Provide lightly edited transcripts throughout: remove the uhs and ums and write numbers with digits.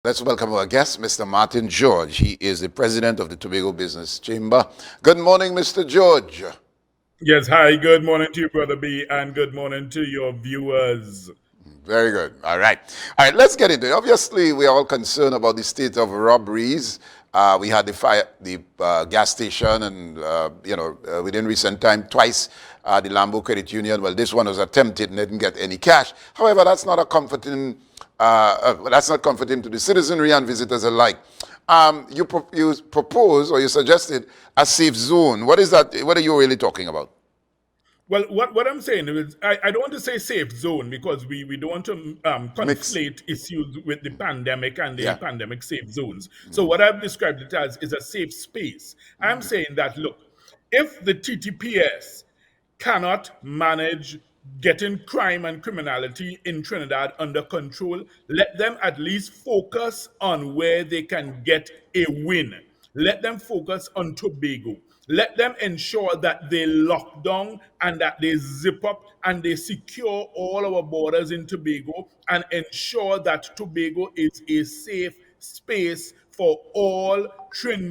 Let's welcome our guest, Mr. Martin George. He is the president of the Tobago Business Chamber. Good morning, Mr. George. Yes, hi, good morning to you, Brother B, and good morning to your viewers. Very good. All right. All right, let's get into it. Obviously, we are all concerned about the state of robberies. We had the fire, the gas station, and, within recent time, twice the Lambo Credit Union. Well, this one was attempted and didn't get any cash. However, that's not comforting to the citizenry and visitors alike. You propose or you suggested a safe zone. What is that? What are you really talking about? Well, what I'm saying is, I don't want to say safe zone because we don't want to Mix. conflate issues with the pandemic and the Yeah. pandemic safe zones. So, what I've described it as is a safe space. I'm saying that, look, if the TTPS cannot manage getting crime and criminality in Trinidad under control, let them at least focus on where they can get a win. Let them focus on Tobago. Let them ensure that they lock down and that they zip up and they secure all our borders in Tobago and ensure that Tobago is a safe space for all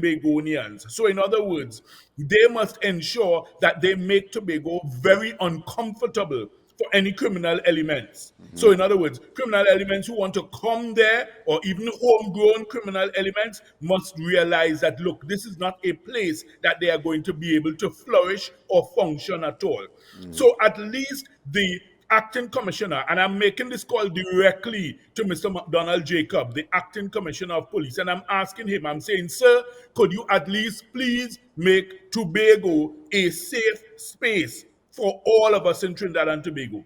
Trinbagonians. So, in other words, they must ensure that they make Tobago very uncomfortable for any criminal elements. So, in other words, criminal elements who want to come there or even homegrown criminal elements must realize that, look, this is not a place that they are going to be able to flourish or function at all. So, at least the acting commissioner, and I'm making this call directly to Mr. McDonald Jacob, the acting commissioner of police, and I'm asking him, I'm saying, sir, could you at least please make Tobago a safe space for all of us in Trinidad and Tobago?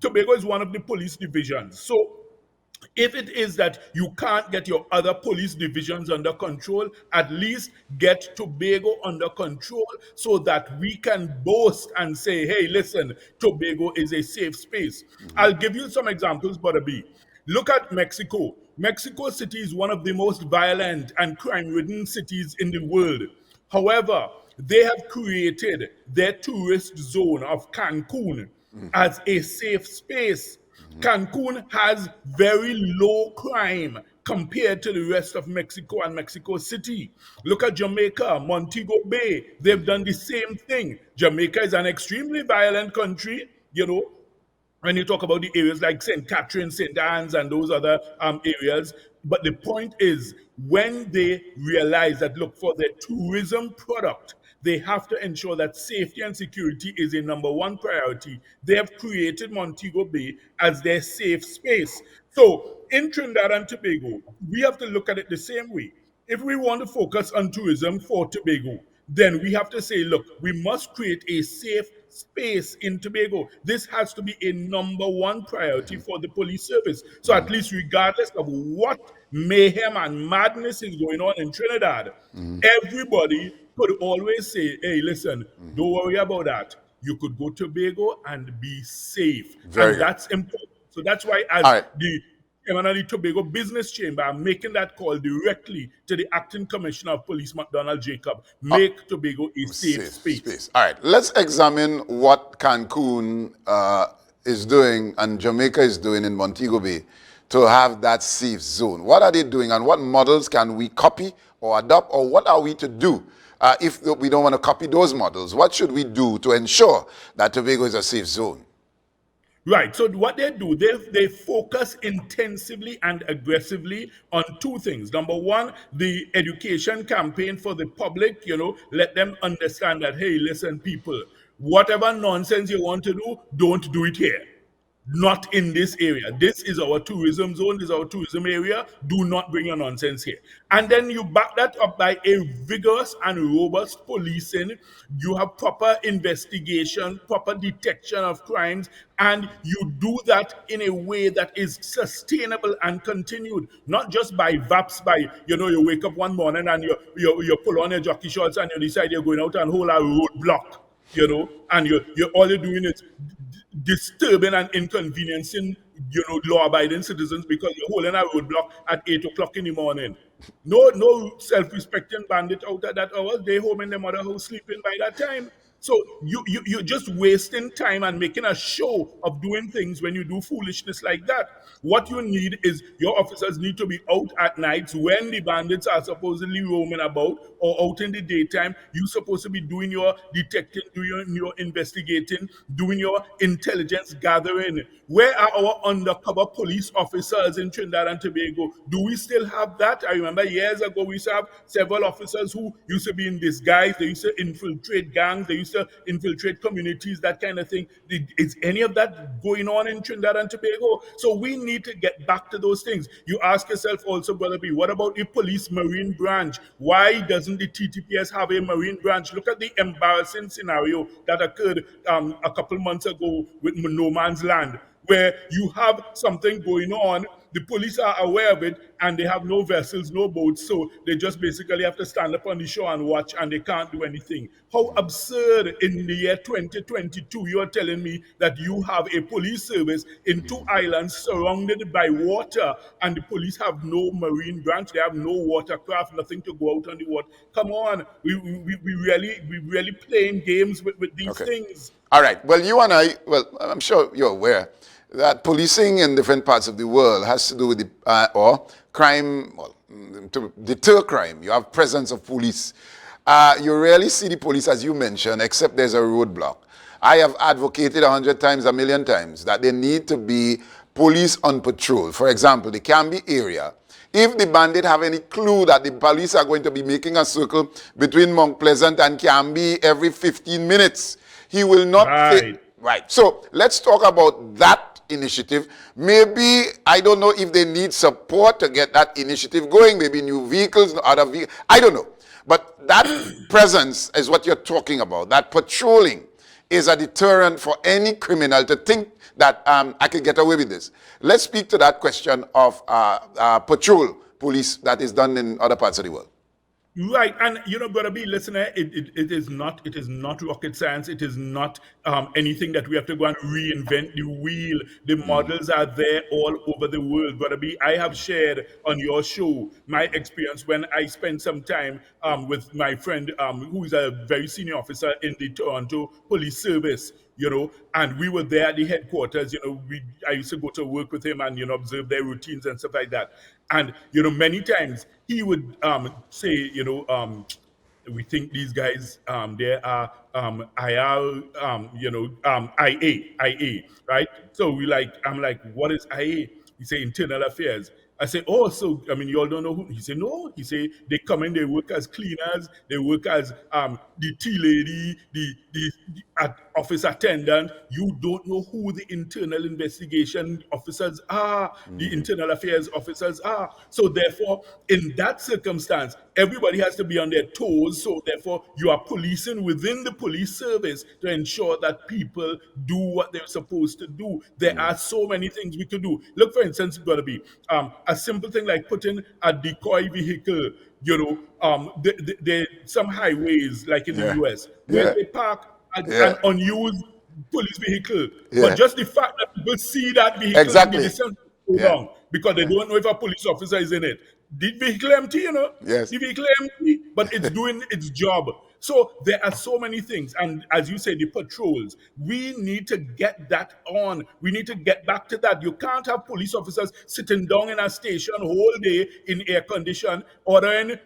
Tobago is one of the police divisions. So if it is that you can't get your other police divisions under control, at least get Tobago under control so that we can boast and say, hey, listen, Tobago is a safe space. I'll give you some examples, Brother B. Look at Mexico. Mexico City is one of the most violent and crime ridden cities in the world. However, they have created their tourist zone of Cancun as a safe space. Cancun has very low crime compared to the rest of Mexico and Mexico City. Look at Jamaica, Montego Bay. They've done the same thing. Jamaica is an extremely violent country, when you talk about the areas like St. Catherine, St. Anne's, and those other areas. But the point is, when they realize that, look, for their tourism product, they have to ensure that safety and security is a number one priority. They have created Montego Bay as their safe space. So in Trinidad and Tobago, we have to look at it the same way. If we want to focus on tourism for Tobago, then we have to say, look, we must create a safe space in Tobago. This has to be a number one priority for the police service. So at least regardless of what mayhem and madness is going on in Trinidad, everybody could always say, hey, listen, don't worry about that. You could go to Tobago and be safe. Very And good. that's important. So that's why, All as right. the Emmanuel Tobago Business Chamber, I'm making that call directly to the Acting Commissioner of Police, McDonald Jacob. Uh, Make Tobago a safe Safe space. space. All right. Let's examine what Cancun is doing and Jamaica is doing in Montego Bay to have that safe zone. What are they doing and what models can we copy or adopt, or what are we to do if we don't want to copy those models? What should we do to ensure that Tobago is a safe zone? Right. So what they do, they focus intensively and aggressively on two things. Number one, the education campaign for the public, let them understand that, hey, listen, people, whatever nonsense you want to do, don't do it here. Not in this area. This is our tourism zone. This is our tourism area. Do not bring your nonsense here. And then you back that up by a vigorous and robust policing. You have proper investigation, proper detection of crimes, and you do that in a way that is sustainable and continued. Not just by VAPs, by you wake up one morning and you pull on your jockey shorts and you decide you're going out and hold a roadblock, and you're all you're doing is disturbing and inconveniencing, law-abiding citizens because you're holding a roadblock at 8 o'clock in the morning. No self-respecting bandit out at that hour. They home in their mother house sleeping by that time. So you're just wasting time and making a show of doing things when you do foolishness like that. What you need is your officers need to be out at nights when the bandits are supposedly roaming about, or out in the daytime. You're supposed to be doing your detecting, doing your investigating, doing your intelligence gathering. Where are our undercover police officers in Trinidad and Tobago? Do we still have that? I remember years ago we used to have several officers who used to be in disguise. They used to infiltrate gangs. They used to infiltrate communities, that kind of thing. Is any of that going on in Trinidad and Tobago? So we need to get back to those things. You ask yourself also, Brother B, what about the police marine branch? Why doesn't the TTPS have a marine branch? Look at the embarrassing scenario that occurred a couple months ago with No Man's Land, where you have something going on, the police are aware of it, and they have no vessels, no boats, so they just basically have to stand up on the shore and watch, and they can't do anything. How absurd in the year 2022 you are telling me that you have a police service in two islands surrounded by water, and the police have no marine branch, they have no watercraft, nothing to go out on the water. Come on, we really playing games with these Okay. things. All right. Well, you and I, well, I'm sure you're aware that policing in different parts of the world has to do with the, or crime, well, to deter crime. You have presence of police. You rarely see the police, as you mentioned, except there's a roadblock. I have advocated 100 times, a million times, that there need to be police on patrol. For example, the Canby area. If the bandit have any clue that the police are going to be making a circle between Mount Pleasant and Canby every 15 minutes, he will not Right. Right. So let's talk about that initiative. Maybe, I don't know if they need support to get that initiative going, maybe new vehicles, other vehicles, I don't know. But that presence is what you're talking about. That patrolling is a deterrent for any criminal to think that I can get away with this. Let's speak to that question of patrol police that is done in other parts of the world. Right, and Brother B, listener, it is not rocket science. It is not anything that we have to go and reinvent the wheel. The models are there all over the world, Brother B. I have shared on your show my experience when I spent some time with my friend who is a very senior officer in the Toronto Police Service. And we were there at the headquarters. I used to go to work with him and observe their routines and stuff like that. And many times he would say, we think these guys they are IR IA, right? So I'm like, what is IA? He say internal affairs. I say, oh, so I mean, you all don't know who? He said, no. He said they come in, they work as cleaners, they work as the tea lady, the office attendant. You don't know who the internal investigation officers are, the internal affairs officers are. So therefore, in that circumstance, everybody has to be on their toes. So therefore, you are policing within the police service to ensure that people do what they're supposed to do. There are so many things we could do. Look, for instance, Brother B, a simple thing like putting a decoy vehicle, some highways like in the Yeah. US where Yeah. they park Yeah. an unused police vehicle. Yeah. But just the fact that people see that vehicle in the Exactly. distance so Yeah. long because they Yeah. don't know if a police officer is in it. The vehicle empty, Yes. the vehicle empty, but it's doing its job. So there are so many things. And as you say, the patrols, we need to get that on. We need to get back to that. You can't have police officers sitting down in a station whole day in air condition, ordering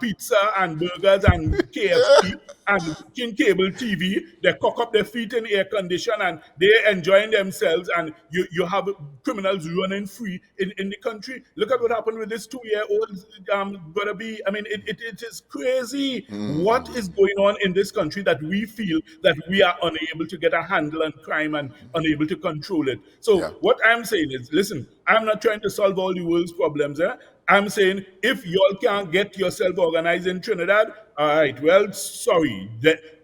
pizza and burgers and KFC and watching cable TV. They cock up their feet in air condition and they're enjoying themselves. And you have criminals running free in the country. Look at what happened with this 2-year-old Brother B. I mean, it is crazy. What is going on in this country that we feel that we are unable to get a handle on crime and unable to control it? Yeah. So what I'm saying is, listen, I'm not trying to solve all the world's problems. I'm saying if y'all can't get yourself organized in Trinidad, all right, well, sorry.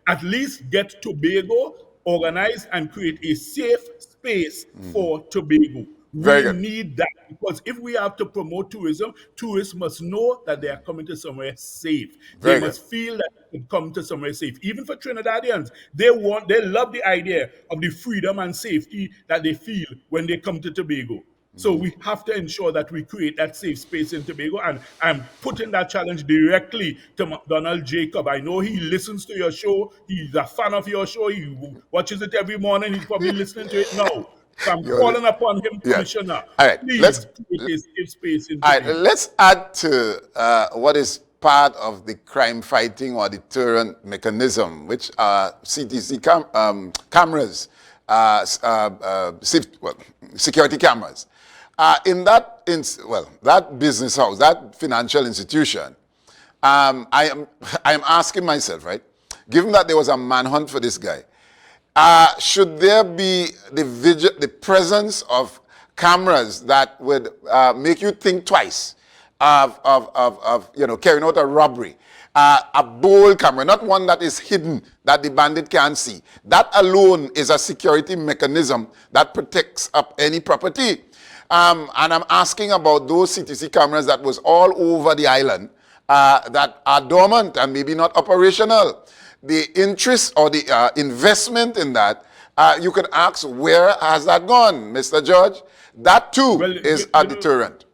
At least get Tobago organized and create a safe space for Tobago. Very We good. need that because if we have to promote tourism, tourists must know that they are coming to somewhere safe. They Very good. must feel that they can come to somewhere safe. Even for Trinidadians, they love the idea of the freedom and safety that they feel when they come to Tobago. So we have to ensure that we create that safe space in Tobago. And I'm putting that challenge directly to McDonald Jacob. I know he listens to your show. He's a fan of your show. He watches it every morning. He's probably listening to it now. So I'm You're, calling upon him, yeah. Commissioner. All right. Please create a safe space in All right. Tobago. Let's add to what is part of the crime fighting or deterrent mechanism, which are CTC cameras, security cameras. In that, that business house, that financial institution, I am asking myself, right? Given that there was a manhunt for this guy, should there be the presence of cameras that would make you think twice of carrying out a robbery? A bold camera, not one that is hidden, that the bandit can't see. That alone is a security mechanism that protects up any property. And I'm asking about those CTC cameras that was all over the island that are dormant and maybe not operational. The interest or the investment in that, you can ask, where has that gone, Mr. George? That too is a deterrent.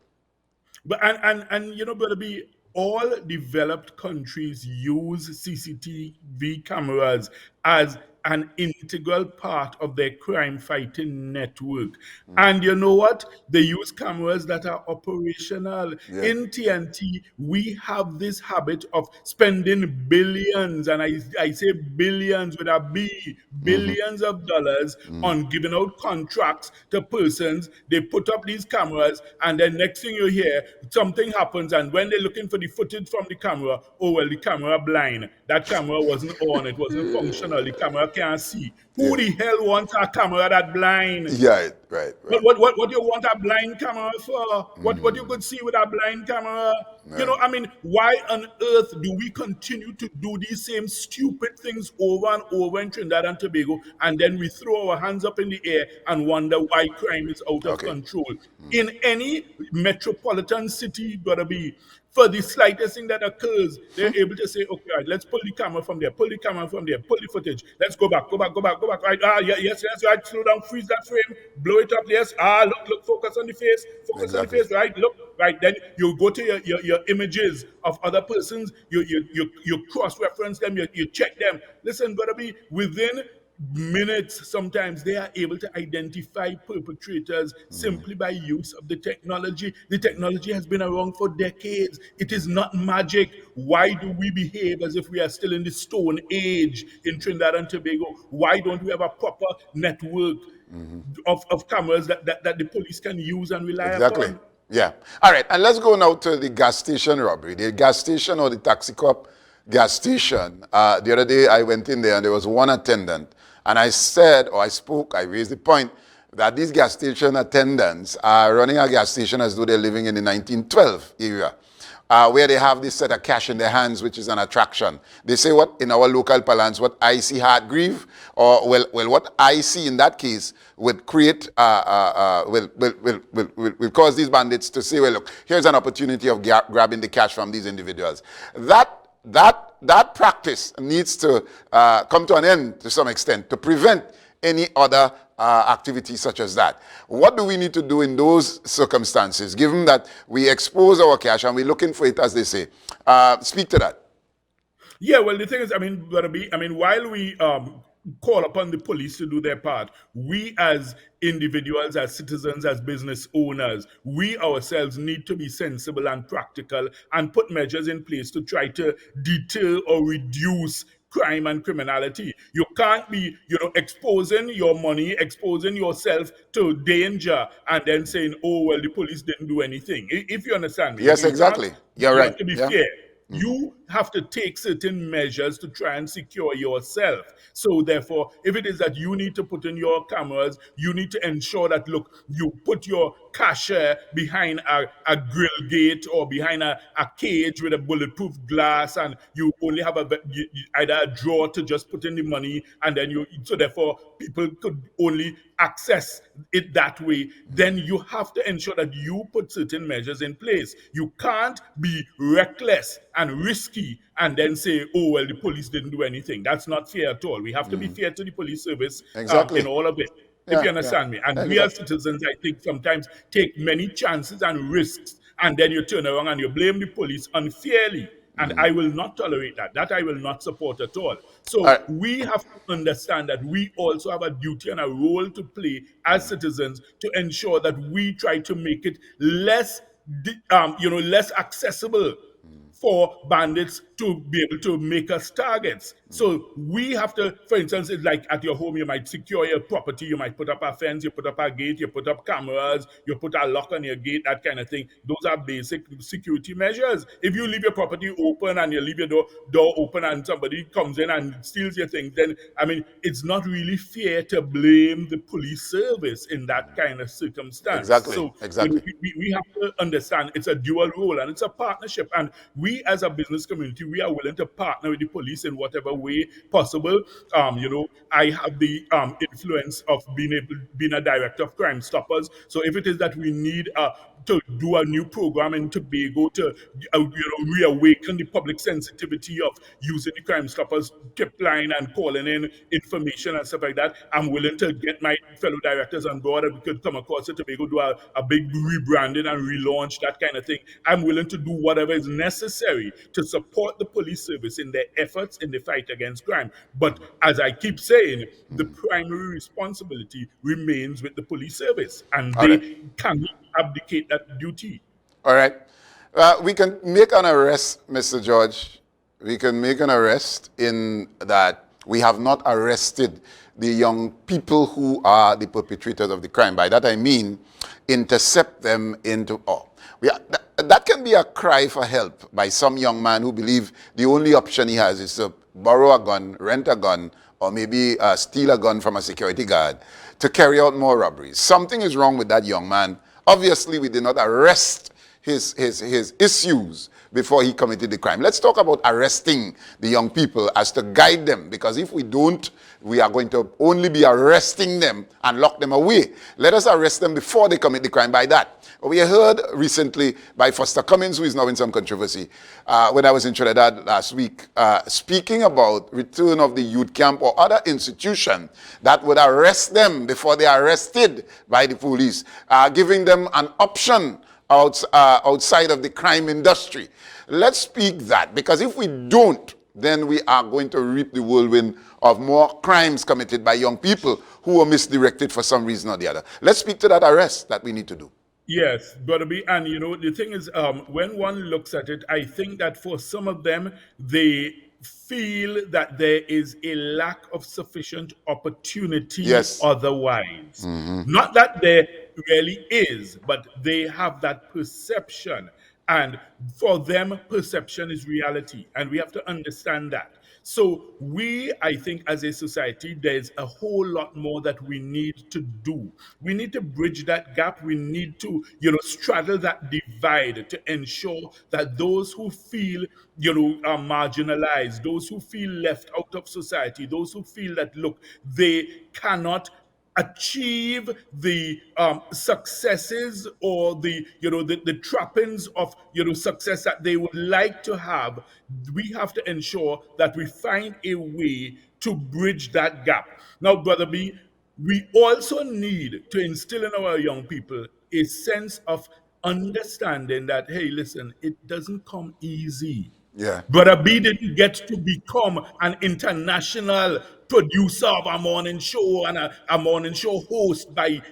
But and Brother B, all developed countries use CCTV cameras as an integral part of their crime fighting network. And you know what? They use cameras that are operational. Yeah. In TNT, we have this habit of spending billions, and I say billions with a B, billions of dollars on giving out contracts to persons. They put up these cameras, and then next thing you hear, something happens, and when they're looking for the footage from the camera, oh well, the camera blind. That camera wasn't on, it wasn't functional, the camera can't see. Who the hell wants a camera that blind? Yeah, right. What you want a blind camera for? What you could see with a blind camera? Why on earth do we continue to do these same stupid things over and over in Trinidad and Tobago, and then we throw our hands up in the air and wonder why crime is out of control? In any metropolitan city, gotta be, for the slightest thing that occurs, they're able to say, okay, right, let's pull the camera from there, pull the camera from there, pull the footage. Let's go back. Right, yes, right, slow down, freeze that frame, blow it up, yes. Look, focus on the face, on the face, right, look, right. Then you go to your images of other persons, you cross-reference them, you check them. Listen, gotta be within minutes, sometimes they are able to identify perpetrators simply by use of the technology. The technology has been around for decades. It is not magic. Why do we behave as if we are still in the Stone Age in Trinidad and Tobago? Why don't we have a proper network of cameras that the police can use and rely upon? Yeah. All right, and let's go now to the gas station robbery. The gas station or the taxi cop gas station. The other day I went in there and there was one attendant. And I said, or I raised the point that these gas station attendants are running a gas station as though they're living in the 1912 era, where they have this set of cash in their hands, which is an attraction. They say what, in our local parlance, what I see heart grieve, or what I see in that case would create, will cause these bandits to say, well, look, here's an opportunity of grabbing the cash from these individuals. That practice needs to come to an end to some extent to prevent any other activity such as that. What do we need to do in those circumstances, given that we expose our cash and we're looking for it, as they say? Speak to that. Yeah, well, the thing is, while we call upon the police to do their part, we as individuals, as citizens, as business owners, we ourselves need to be sensible and practical and put measures in place to try to deter or reduce crime and criminality. You can't be, exposing your money, exposing yourself to danger, and then saying, oh, well, the police didn't do anything. If you understand me. Yes, exactly. You're right. You have to be fair. You have to take certain measures to try and secure yourself. So therefore, if it is that you need to put in your cameras, you need to ensure that, look, you put your cashier behind a grill gate or behind a cage with a bulletproof glass, and you only have either a drawer to just put in the money, and then so therefore people could only access it that way. Then you have to ensure that you put certain measures in place. You can't be reckless and risky and then say, oh, well, the police didn't do anything. That's not fair at all. We have to be fair to the police service in all of it. if you Yeah, yeah. understand me. And we as Exactly. citizens, I think, sometimes take many chances and risks, and then you turn around and you blame the police unfairly. And I will not tolerate that. That I will not support at all. All So right. we have to understand that we also have a duty and a role to play as citizens to ensure that we try to make it less, less accessible for bandits to be able to make us targets. So we have to, for instance, it's like at your home, you might secure your property, you might put up a fence, you put up a gate, you put up cameras, you put a lock on your gate, that kind of thing. Those are basic security measures. If you leave your property open and you leave your door open and somebody comes in and steals your things, then I mean it's not really fair to blame the police service in that kind of circumstance. Exactly. So Exactly. we have to understand it's a dual role and it's a partnership. And we as a business community, we are willing to partner with the police in whatever way possible. I have the influence of being a director of Crime Stoppers. So if it is that we need to do a new program in Tobago to reawaken the public sensitivity of using the Crime Stoppers tip line and calling in information and stuff like that, I'm willing to get my fellow directors on board and we could come across to Tobago, do a big rebranding and relaunch, that kind of thing. I'm willing to do whatever is necessary to support the police service in their efforts in the fight against crime. But as I keep saying, the primary responsibility remains with the police service, and All right. they cannot abdicate that duty. All right. We can make an arrest, Mr. George. We can make an arrest in that we have not arrested the young people who are the perpetrators of the crime. By that I mean intercept them into. That can be a cry for help by some young man who believe the only option he has is to borrow a gun, rent a gun, or maybe steal a gun from a security guard to carry out more robberies. Something is wrong with that young man. Obviously, we did not arrest his issues before he committed the crime. Let's talk about arresting the young people as to guide them, because if we don't, we are going to only be arresting them and lock them away. Let us arrest them before they commit the crime by that. We heard recently by Foster Cummins, who is now in some controversy, when I was in Trinidad last week, speaking about return of the youth camp or other institution that would arrest them before they are arrested by the police, giving them an option outside of the crime industry. Let's speak that, because if we don't, then we are going to reap the whirlwind of more crimes committed by young people who were misdirected for some reason or the other. Let's speak to that arrest that we need to do. Yes, gotta be. And the thing is, when one looks at it, I think that for some of them, they feel that there is a lack of sufficient opportunity Yes. otherwise. Not that there really is, but they have that perception. And for them, perception is reality. And we have to understand that. So I think, as a society, there's a whole lot more that we need to do. We need to bridge that gap. We need to, straddle that divide to ensure that those who feel, are marginalized, those who feel left out of society, those who feel that, look, they cannot achieve the successes or the trappings of success that they would like to have. We have to ensure that we find a way to bridge that gap. Now, Brother B, we also need to instill in our young people a sense of understanding that, hey, listen, it doesn't come easy. Yeah. Brother B didn't get to become an international producer of a morning show and a morning show host by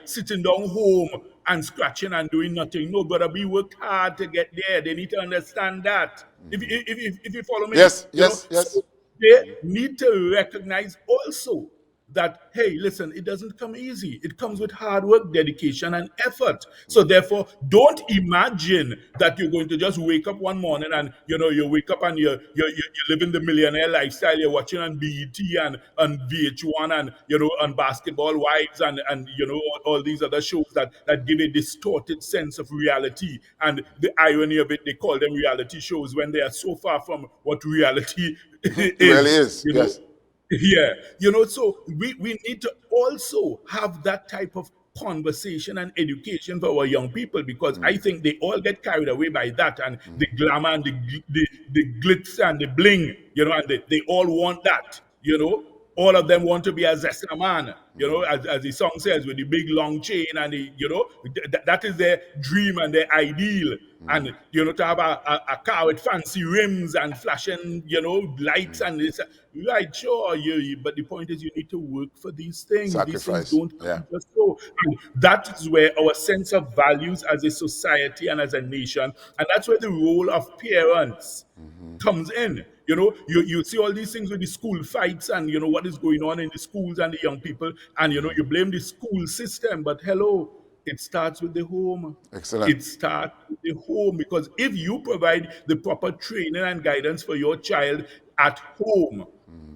sitting down home and scratching and doing nothing. No, Brother B worked hard to get there. They need to understand that. If you follow me, Yes, yes, yes. so they need to recognize also that, hey, listen, it doesn't come easy. It comes with hard work, dedication, and effort. So therefore, don't imagine that you're going to just wake up one morning and you wake up and you're living the millionaire lifestyle. You're watching on BET and on VH1 and on Basketball Wives and all these other shows that give a distorted sense of reality. And the irony of it, they call them reality shows when they are so far from what reality It really is. is. Yes. Yeah, so we need to also have that type of conversation and education for our young people, because I think they all get carried away by that and the glamour and the glitz and the bling, and they all want that. all of them want to be a Zesta man, as the song says, with the big long chain and that is their dream and their ideal. And to have a car with fancy rims and flashing, lights and this, right? Sure, but the point is, you need to work for these things. These things Sacrifice. don't Yeah. come just so. And that is where our sense of values as a society and as a nation, and that's where the role of parents comes in. You see all these things with the school fights and what is going on in the schools and the young people, and you blame the school system, but hello, it starts with the home. Excellent. It starts with the home, because if you provide the proper training and guidance for your child at home,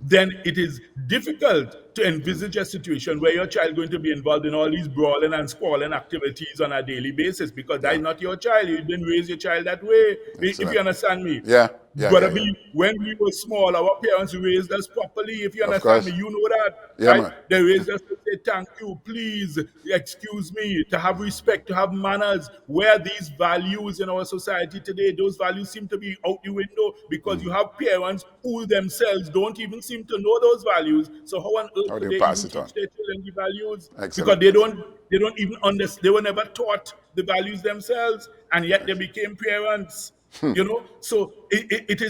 then it is difficult to envisage a situation where your child is going to be involved in all these brawling and squalling activities on a daily basis, because that Yeah. is not your child. You didn't raise your child that way. If Excellent. you understand me. Yeah. Yeah. Gotta Yeah. be, Yeah. when we were small, our parents raised us properly. If you Of understand me, course. you know that, Yeah, right? man. They raised us to say thank you, please, excuse me, to have respect, to have manners. Where these values in our society today, those values seem to be out the window, because you have parents who themselves don't even seem to know those values. So how on earth How do could you they pass even it on? teach their children the values? Because Excellent. they don't even understand. They were never taught the values themselves, and yet they became parents. So it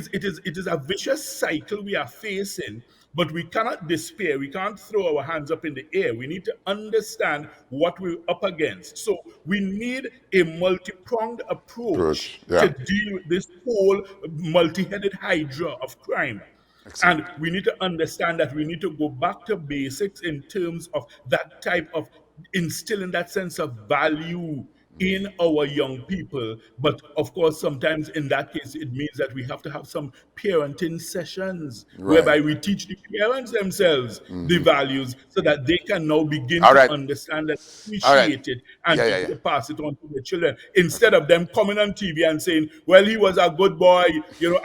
is a vicious cycle we are facing, but we cannot despair. We can't throw our hands up in the air. We need to understand what we're up against. So we need a multi-pronged approach Approach. to Yeah. deal with this whole multi-headed hydra of crime. Excellent. And we need to understand that we need to go back to basics in terms of that type of instilling that sense of value in our young people. But of course, sometimes in that case, it means that we have to have some parenting sessions Right. whereby we teach the parents themselves the values, so that they can now begin All to right. understand and All right. appreciate it, and Yeah. to Yeah. Yeah. pass it on to their children, instead of them coming on TV and saying, well, he was a good boy.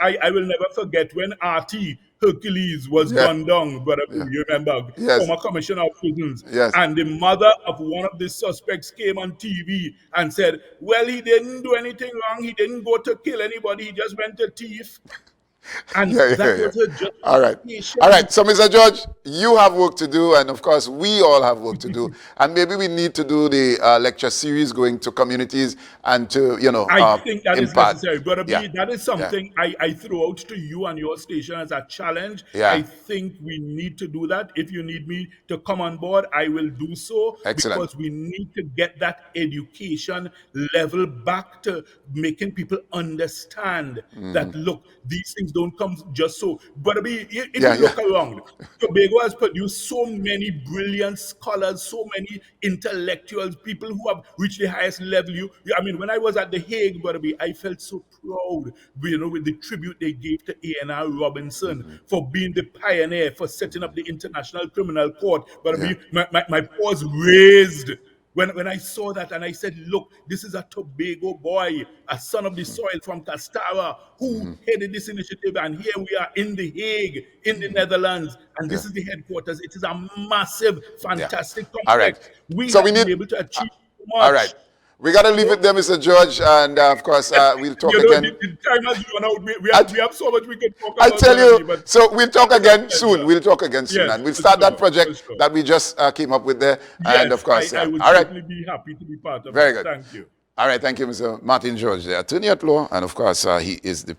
I will never forget when RT Hercules was Yeah. gunned down, brother. Yeah. You remember, Yes. former commissioner of prisons, Yes. and the mother of one of the suspects came on TV and said, well, he didn't do anything wrong. He didn't go to kill anybody. He just went to thief. And Yeah, yeah, that yeah. was her All right. justification. All right. So, Mr. George, you have work to do, and of course, we all have work to do. And maybe we need to do the lecture series going to communities and to, I think that is impart. necessary. Brother Yeah. B, that is Yeah. something I throw out to you and your station as a challenge. I Yeah. think we need to do that. If you need me to come on board, I will do so, Excellent. because we need to get that education level back to making people understand that, look, these things don't come just so. Brother B, if Yeah. you Yeah. look around, Tobago has produced so many brilliant scholars, so many intellectuals, people who have reached the highest level. I mean, when I was at The Hague, brother B, I felt so proud, with the tribute they gave to A&R Robinson for being the pioneer, for setting up the International Criminal Court. Brother Yeah. B, my paws raised when I saw that, and I said, look, this is a Tobago boy, a son of the soil from Castara, who headed this initiative. And here we are in The Hague, in the Netherlands, and Yeah. this is the headquarters. It is a massive, Yeah. fantastic All right. complex. We So have we been need. able to Uh, achieve so all right. much. We got to You leave know, it there, Mr. George, and of course, we'll talk the, again. the time has run out. We I, have, we have so much we can talk I'll about, tell Brother B, you. but So we'll talk it's a again soon. pleasure. We'll talk again soon, Yes, and we'll for start that sure, for project sure. that we just came up with there. And of Yes, course, I yeah. would All right. certainly be happy to be part of Very it. good. Thank you. All right. Thank you, Mr. Martin George, the attorney at law, and of course, he is the